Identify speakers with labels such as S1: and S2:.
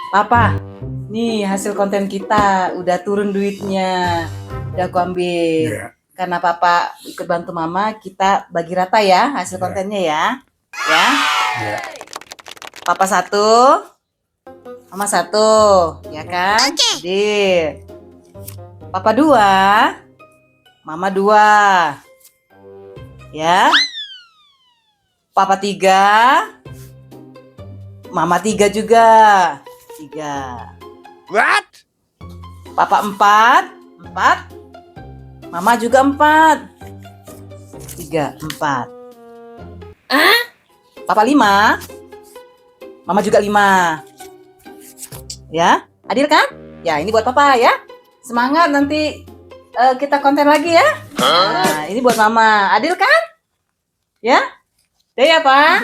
S1: Papa, nih hasil konten kita udah turun duitnya. Udah aku ambil.
S2: Iya,
S1: Karena Papa ikut bantu Mama, kita bagi rata ya hasil
S2: iya,
S1: kontennya ya. Ya,
S2: iya.
S1: Papa satu, Mama satu, ya kan? Adil. Papa dua, Mama dua, ya. Papa tiga, Mama tiga juga. Tiga.
S2: What?
S1: Papa empat, empat. Mama juga empat. Tiga, empat. Papa lima, Mama juga lima. Ya, adil kan? Ya, ini buat Papa ya. Semangat nanti kita konten lagi ya. Nah, ini buat Mama. Adil kan? Ya? Deh ya, Pak.